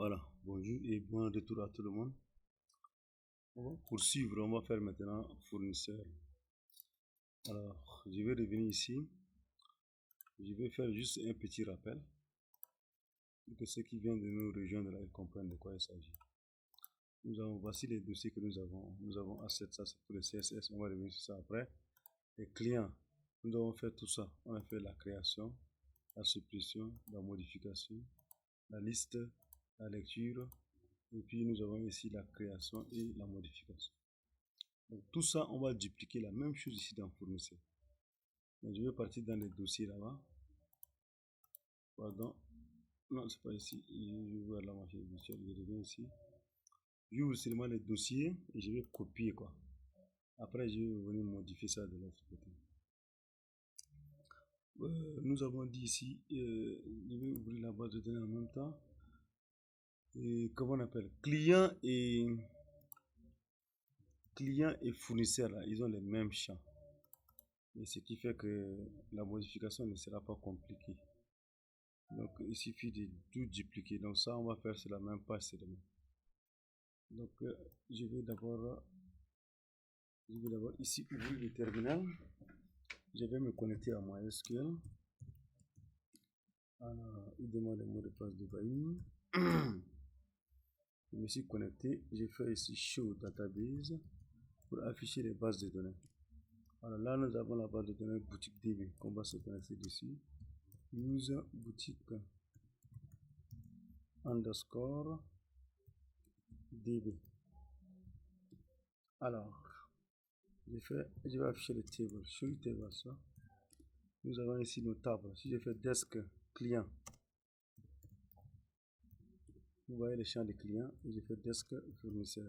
Voilà, bonjour et bon retour à tout le monde. On va poursuivre, on va faire maintenant fournisseur. Alors, je vais revenir ici. Je vais faire juste un petit rappel pour que ceux qui viennent de nous rejoindre là, ils comprennent de quoi il s'agit. Voici les dossiers que nous avons. Nous avons A7, ça c'est pour le CSS, on va revenir sur ça après. Les clients, nous avons fait tout ça. On a fait la création, la suppression, la modification, la liste, la lecture, et puis nous avons ici la création et la modification. Donc tout ça, on va dupliquer la même chose ici dans fournisseur. Donc, je vais partir dans les dossiers là-bas. Pardon. Non, c'est pas ici. Je vais voir la machine virtuelle. Je reviens ici. J'ouvre seulement les dossiers et je vais copier quoi. Après, je vais venir modifier ça de l'autre côté. Nous avons dit ici, je vais ouvrir la base de données en même temps. Et comment on appelle client et fournisseur là, ils ont les mêmes champs. Et ce qui fait que la modification ne sera pas compliquée. Donc il suffit de tout dupliquer. Donc ça on va faire sur la même page seulement. Donc je vais d'abord ici ouvrir le terminal. Je vais me connecter à MySQL. Alors il demande le mot de passe de Bahini. Je me suis connecté. Je fais ici show database pour afficher les bases de données. Alors là nous avons la base de données boutique DB qu'on va se connecter dessus. Use boutique underscore DB. Alors, je vais afficher le table, show table ça. Nous avons ici nos tables. Si je fais desk client, vous voyez le champ de client et je fais desk fournisseur.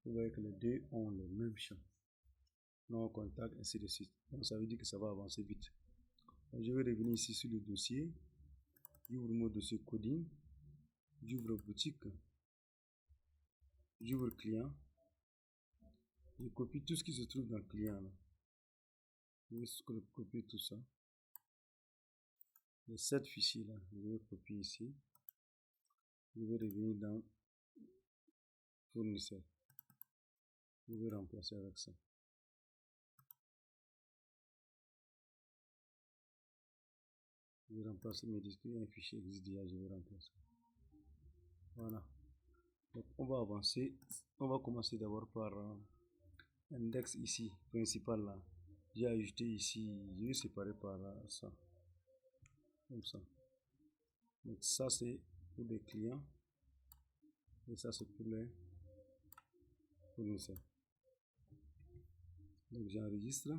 Vous voyez que les deux ont le même champ. Non contact, ainsi de suite. Donc ça veut dire que ça va avancer vite. Donc, je vais revenir ici sur le dossier. J'ouvre mon dossier coding. J'ouvre boutique. J'ouvre client. Je copie tout ce qui se trouve dans le client là. Je vais copier tout ça. Les 7 fichiers là, je vais copier ici. Je vais revenir dans fournisseur. Je vais remplacer avec ça. Je vais remplacer mes disques, un fichier existe déjà, je vais remplacer. Voilà. Donc on va avancer. On va commencer d'abord par index ici, principal là. J'ai ajouté ici, je vais séparer par ça. Comme ça. Donc ça c'est pour les clients. Et ça c'est pour les fournisseurs. Donc j'enregistre.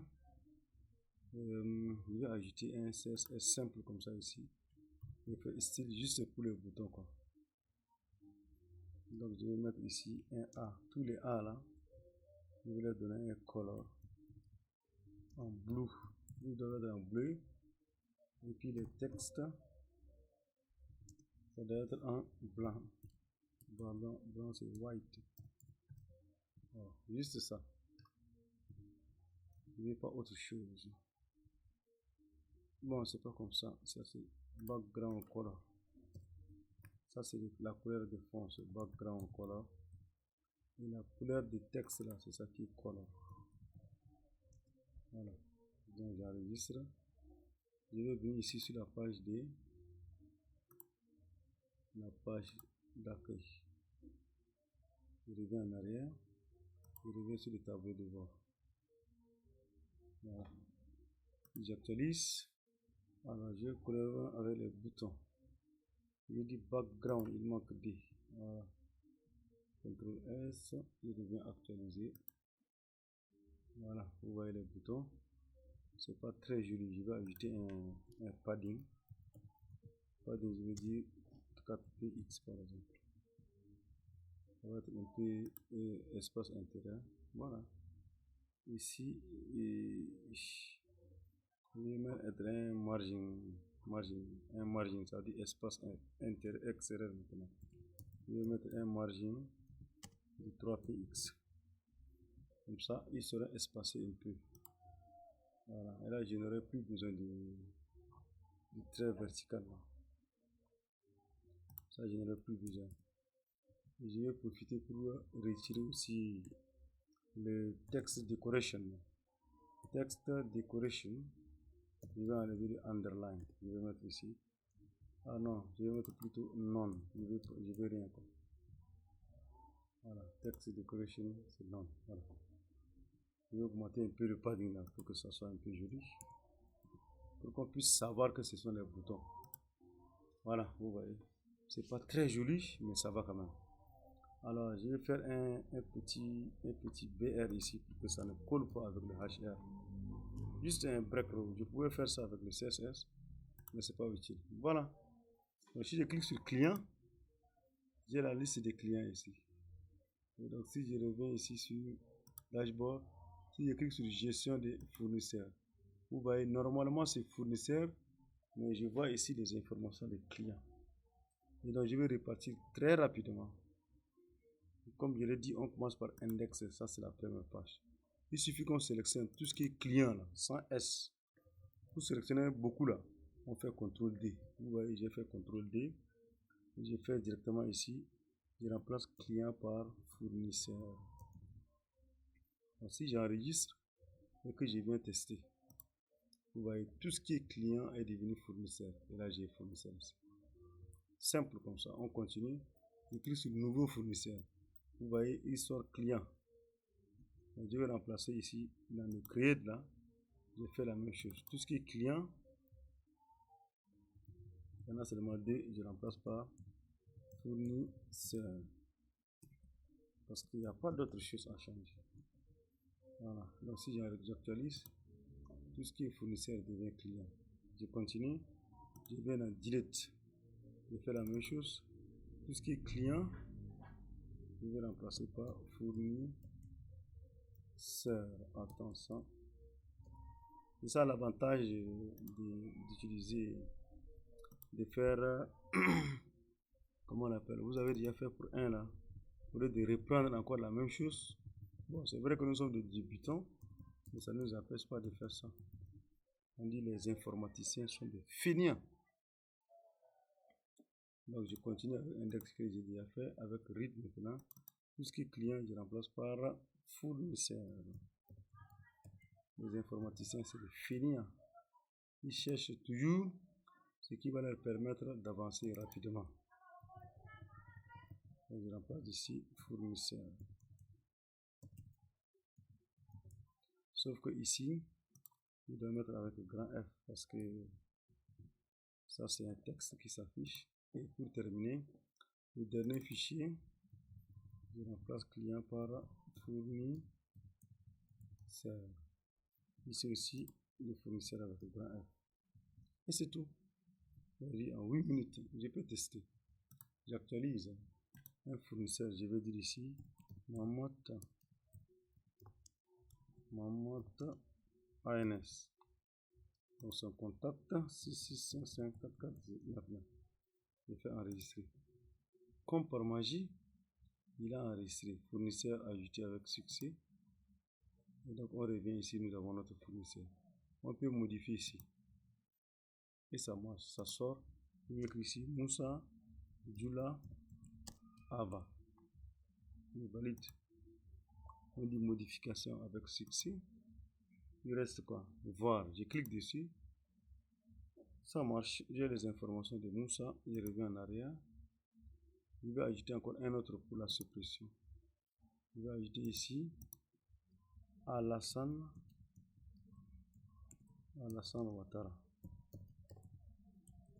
Je vais ajouter un CSS simple comme ça ici. Je fais style juste pour les boutons quoi. Donc je vais mettre ici un A. Tous les A là, je vais leur donner un color en bleu. Je vais donner en bleu. Et puis le texte, ça doit être en blanc. Blanc c'est white. Oh, juste ça. Je n'ai pas autre chose. Bon, c'est pas comme ça. Ça c'est background color. Ça c'est la couleur de fond, c'est background color. Et la couleur du texte là, c'est ça qui est color. Voilà. Donc j'enregistre. Je vais venir ici sur la page d'accueil. Je reviens en arrière. Je reviens sur le tableau de bord. Voilà. J'actualise. Alors je couleur avec les boutons. Je dis background, il manque D. Voilà. CTRL S, je reviens actualiser. Voilà, vous voyez les boutons. C'est pas très joli. Je vais ajouter un padding. Padding, je vais dire 4px par exemple. Ça va être un peu espace intérieur. Voilà. Ici, je vais mettre un margin, ça veut dire espace intérieur extérieur maintenant. Je vais mettre un margin de 3px. Comme ça, il sera espacé un peu. Voilà. Et là, je n'aurai plus besoin du trait vertical là. Ça, je n'aurai plus besoin. Et je vais profiter pour retirer aussi le text decoration. Text decoration, je vais enlever le underline. Je vais mettre ici. Ah non, je vais mettre plutôt non. Je vais rien quoi. Voilà, text decoration, c'est non. Voilà. Je vais augmenter un peu le padding là pour que ça soit un peu joli. Pour qu'on puisse savoir que ce sont les boutons. Voilà, vous voyez. C'est pas très joli, mais ça va quand même. Alors, je vais faire un petit BR ici pour que ça ne colle pas avec le HR. Juste un break row. Je pouvais faire ça avec le CSS, mais c'est pas utile. Voilà. Donc, si je clique sur client, j'ai la liste des clients ici. Et donc, si je reviens ici sur dashboard, si je clique sur gestion des fournisseurs, vous voyez, normalement c'est fournisseur, mais je vois ici les informations des clients. Et donc, je vais repartir très rapidement. Comme je l'ai dit, on commence par index, ça c'est la première page. Il suffit qu'on sélectionne tout ce qui est client là, sans S. Vous sélectionnez beaucoup là, on fait CTRL D. Vous voyez, j'ai fait CTRL D. J'ai fait directement ici, je remplace client par fournisseur. Donc, si j'enregistre et que je viens tester, vous voyez, tout ce qui est client est devenu fournisseur. Et là, j'ai fournisseur ici. Simple comme ça, on continue. Je clique sur nouveau fournisseur. Vous voyez, il sort client. Donc, je vais remplacer ici dans le create là. Je fais la même chose. Tout ce qui est client, il y en a seulement deux, je remplace par fournisseur. Parce qu'il n'y a pas d'autre chose à changer. Voilà. Donc si j'actualise, tout ce qui est fournisseur devient client. Je continue. Je vais dans delete. Je fais la même chose. Tout ce qui est client, je vais remplacer par fournisseur. Attention. C'est ça l'avantage d'utiliser, de faire, comment on appelle, vous avez déjà fait pour un là, au lieu de reprendre encore la même chose. Bon, c'est vrai que nous sommes des débutants, mais ça ne nous empêche pas de faire ça. On dit les informaticiens sont des fainéants. Donc je continue avec l'index que j'ai déjà fait, avec read maintenant. Tout ce qui est client, je remplace par fournisseur. Les informaticiens, c'est des fainéants. Ils cherchent toujours ce qui va leur permettre d'avancer rapidement. Donc, je remplace ici fournisseur. Sauf que ici, je dois mettre avec le grand F parce que ça c'est un texte qui s'affiche. Et pour terminer, le dernier fichier, je remplace client par fournisseur. Ici aussi, le fournisseur avec le grand F. Et c'est tout. En 8 minutes, je peux tester. J'actualise un fournisseur, je vais dire ici, Mamotte ANS. Donc son contact 6655449. Je fais enregistrer. Comme par magie, il a enregistré. Fournisseur ajouté avec succès. Et donc on revient ici, nous avons notre fournisseur. On peut modifier ici. Et ça marche, ça sort. Je vais écrire ici Moussa Djoula Ava. Je valide. On dit modification avec succès. Il reste quoi? Voir. Je clique dessus. Ça marche. J'ai les informations de Moussa. Je reviens en arrière. Je vais ajouter encore un autre pour la suppression. Je vais ajouter ici Alassane Ouattara.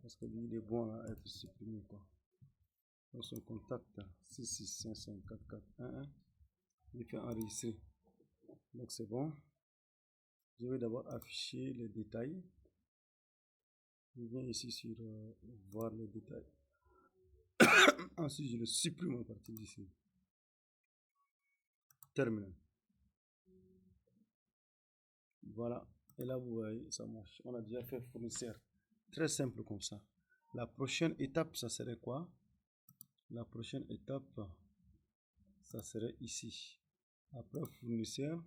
Parce que lui, il est bon à être supprimé quoi. Donc son contact 6655411. Il fait enregistrer. Donc c'est bon. Je vais d'abord afficher les détails. Je viens ici sur voir les détails. Ensuite, je le supprime à partir d'ici. Terminé. Voilà. Et là, vous voyez, ça marche. On a déjà fait fournisseur. Très simple comme ça. La prochaine étape, ça serait quoi? La prochaine étape, ça serait ici. Après fournisseur,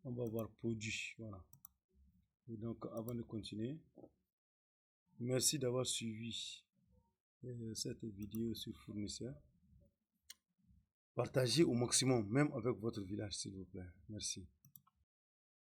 on va voir produit. Voilà. Et donc, avant de continuer, Merci d'avoir suivi cette vidéo sur fournisseur. Partagez au maximum, même avec votre village, s'il vous plaît. Merci.